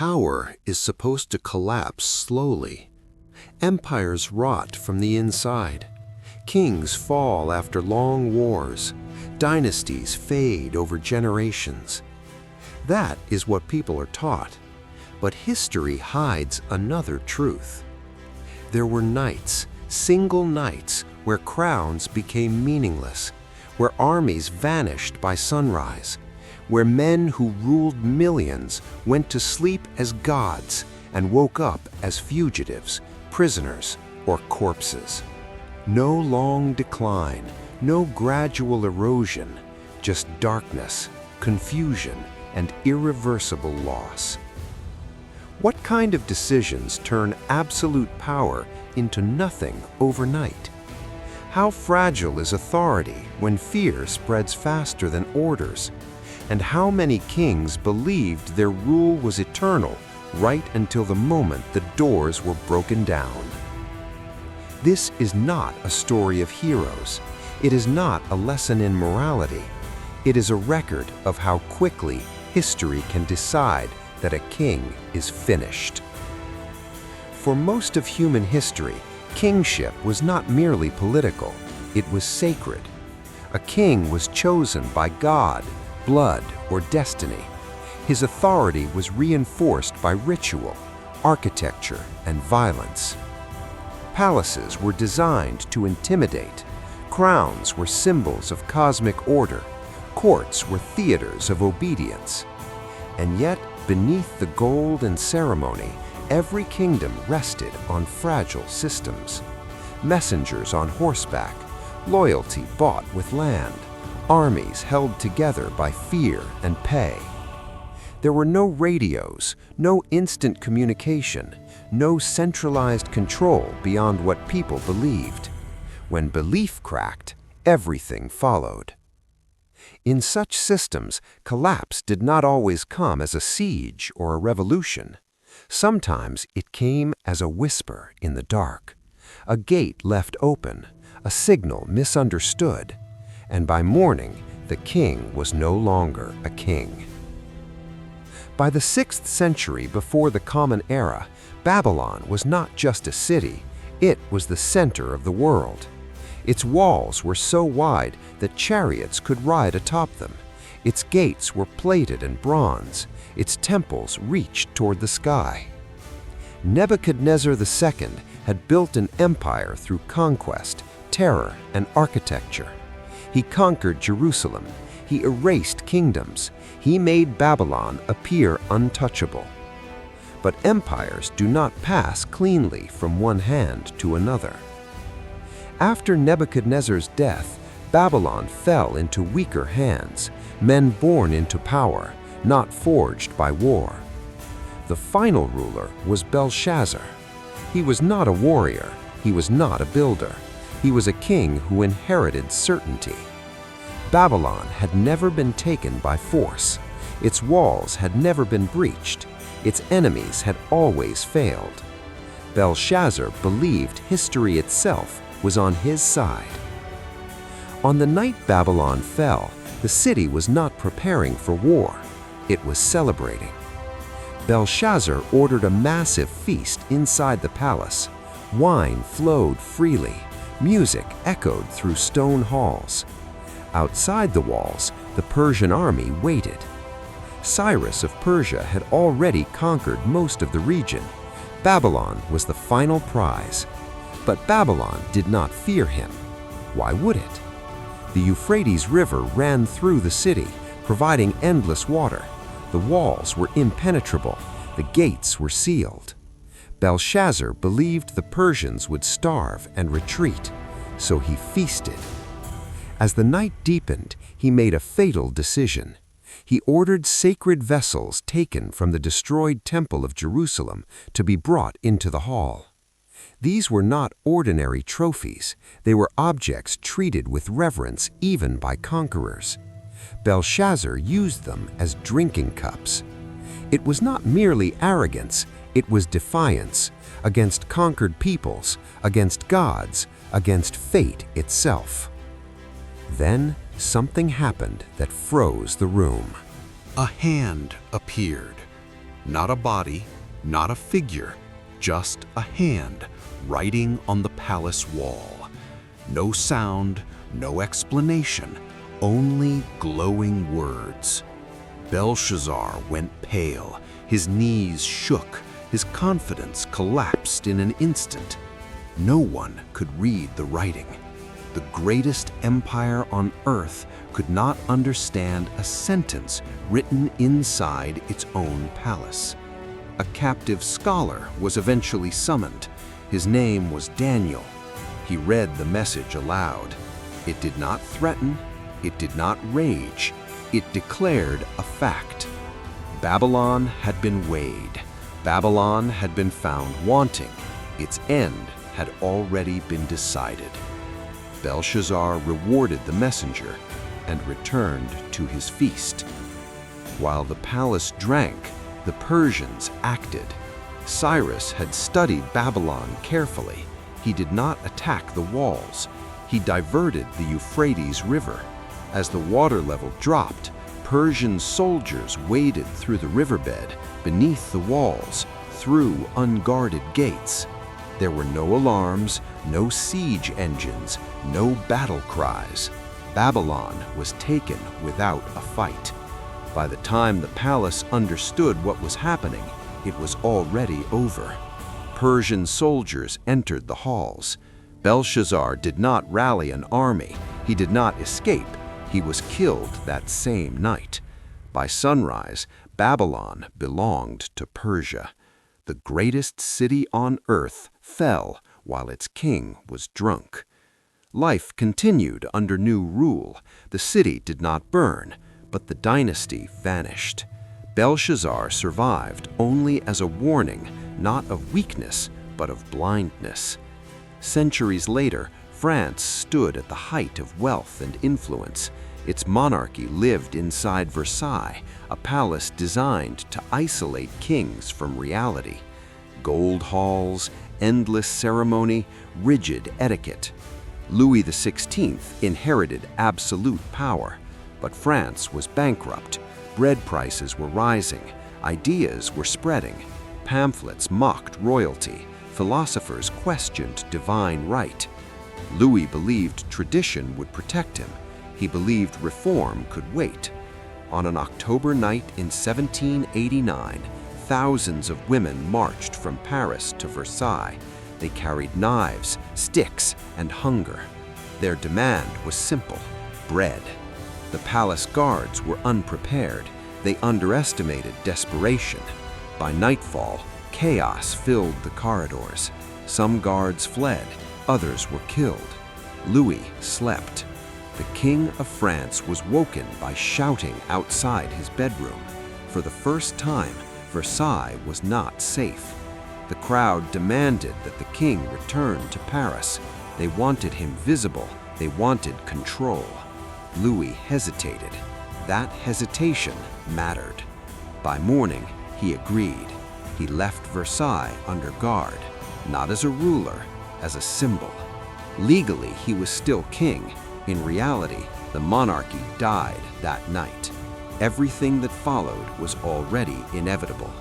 Power is supposed to collapse slowly. Empires rot from the inside. Kings fall after long wars. Dynasties fade over generations. That is what people are taught. But history hides another truth. There were nights, single nights, where crowns became meaningless, where armies vanished by sunrise, where men who ruled millions went to sleep as gods and woke up as fugitives, prisoners, or corpses. No long decline, no gradual erosion, just darkness, confusion, and irreversible loss. What kind of decisions turn absolute power into nothing overnight? How fragile is authority when fear spreads faster than orders? And how many kings believed their rule was eternal right until the moment the doors were broken down? This is not a story of heroes. It is not a lesson in morality. It is a record of how quickly history can decide that a king is finished. For most of human history, kingship was not merely political, it was sacred. A king was chosen by God, blood, or destiny. His authority was reinforced by ritual, architecture, and violence. Palaces were designed to intimidate. Crowns were symbols of cosmic order. Courts were theaters of obedience. And yet, beneath the gold and ceremony, every kingdom rested on fragile systems. Messengers on horseback, loyalty bought with land, armies held together by fear and pay. There were no radios, no instant communication, no centralized control beyond what people believed. When belief cracked, everything followed. In such systems, collapse did not always come as a siege or a revolution. Sometimes it came as a whisper in the dark, a gate left open, a signal misunderstood, and by morning, the king was no longer a king. By the 6th century before the Common Era, Babylon was not just a city, it was the center of the world. Its walls were so wide that chariots could ride atop them. Its gates were plated in bronze. Its temples reached toward the sky. Nebuchadnezzar II had built an empire through conquest, terror, and architecture. He conquered Jerusalem. He erased kingdoms. He made Babylon appear untouchable. But empires do not pass cleanly from one hand to another. After Nebuchadnezzar's death, Babylon fell into weaker hands, men born into power, not forged by war. The final ruler was Belshazzar. He was not a warrior. He was not a builder. He was a king who inherited certainty. Babylon had never been taken by force. Its walls had never been breached. Its enemies had always failed. Belshazzar believed history itself was on his side. On the night Babylon fell, the city was not preparing for war. It was celebrating. Belshazzar ordered a massive feast inside the palace. Wine flowed freely. Music echoed through stone halls. Outside the walls, the Persian army waited. Cyrus of Persia had already conquered most of the region. Babylon was the final prize. But Babylon did not fear him. Why would it? The Euphrates River ran through the city, providing endless water. The walls were impenetrable. The gates were sealed. Belshazzar believed the Persians would starve and retreat, so he feasted. As the night deepened, he made a fatal decision. He ordered sacred vessels taken from the destroyed Temple of Jerusalem to be brought into the hall. These were not ordinary trophies. They were objects treated with reverence even by conquerors. Belshazzar used them as drinking cups. It was not merely arrogance, it was defiance against conquered peoples, against gods, against fate itself. Then something happened that froze the room. A hand appeared. Not a body, not a figure, just a hand writing on the palace wall. No sound, no explanation, only glowing words. Belshazzar went pale, his knees shook, his confidence collapsed in an instant. No one could read the writing. The greatest empire on earth could not understand a sentence written inside its own palace. A captive scholar was eventually summoned. His name was Daniel. He read the message aloud. It did not threaten, it did not rage, it declared a fact. Babylon had been weighed. Babylon had been found wanting. Its end had already been decided. Belshazzar rewarded the messenger and returned to his feast. While the palace drank, the Persians acted. Cyrus had studied Babylon carefully. He did not attack the walls. He diverted the Euphrates River. As the water level dropped, Persian soldiers waded through the riverbed, beneath the walls, through unguarded gates. There were no alarms, no siege engines, no battle cries. Babylon was taken without a fight. By the time the palace understood what was happening, it was already over. Persian soldiers entered the halls. Belshazzar did not rally an army. He did not escape. He was killed that same night. By sunrise, Babylon belonged to Persia. The greatest city on earth fell while its king was drunk. Life continued under new rule. The city did not burn, but the dynasty vanished. Belshazzar survived only as a warning, not of weakness, but of blindness. Centuries later, France stood at the height of wealth and influence. Its monarchy lived inside Versailles, a palace designed to isolate kings from reality. Gold halls, endless ceremony, rigid etiquette. Louis XVI inherited absolute power, but France was bankrupt. Bread prices were rising, ideas were spreading, pamphlets mocked royalty, philosophers questioned divine right. Louis believed tradition would protect him. He believed reform could wait. On an October night in 1789, thousands of women marched from Paris to Versailles. They carried knives, sticks, and hunger. Their demand was simple: bread. The palace guards were unprepared. They underestimated desperation. By nightfall, chaos filled the corridors. Some guards fled, others were killed. Louis slept. The King of France was woken by shouting outside his bedroom. For the first time, Versailles was not safe. The crowd demanded that the king return to Paris. They wanted him visible. They wanted control. Louis hesitated. That hesitation mattered. By morning, he agreed. He left Versailles under guard, not as a ruler, as a symbol. Legally, he was still king. In reality, the monarchy died that night. Everything that followed was already inevitable.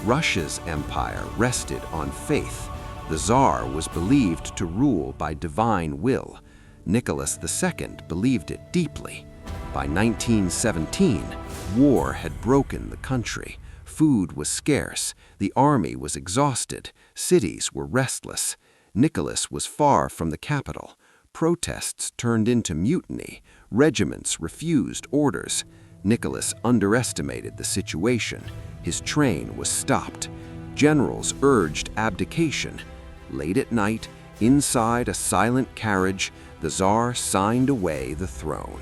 Russia's empire rested on faith. The Tsar was believed to rule by divine will. Nicholas II believed it deeply. By 1917, war had broken the country. Food was scarce, the army was exhausted, cities were restless. Nicholas was far from the capital. Protests turned into mutiny. Regiments refused orders. Nicholas underestimated the situation. His train was stopped. Generals urged abdication. Late at night, inside a silent carriage, the Tsar signed away the throne.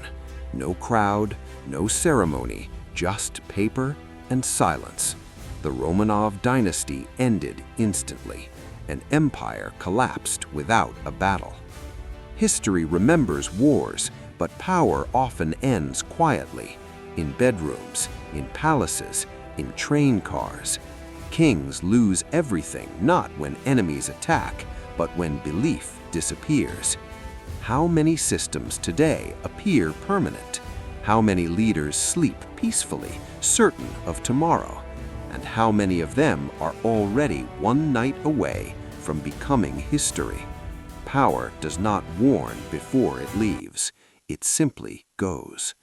No crowd, no ceremony, just paper and silence. The Romanov dynasty ended instantly. An empire collapsed without a battle. History remembers wars, but power often ends quietly. In bedrooms, in palaces, in train cars. Kings lose everything not when enemies attack, but when belief disappears. How many systems today appear permanent? How many leaders sleep peacefully, certain of tomorrow? And and how many of them are already one night away from becoming history. Power does not warn before it leaves. It simply goes.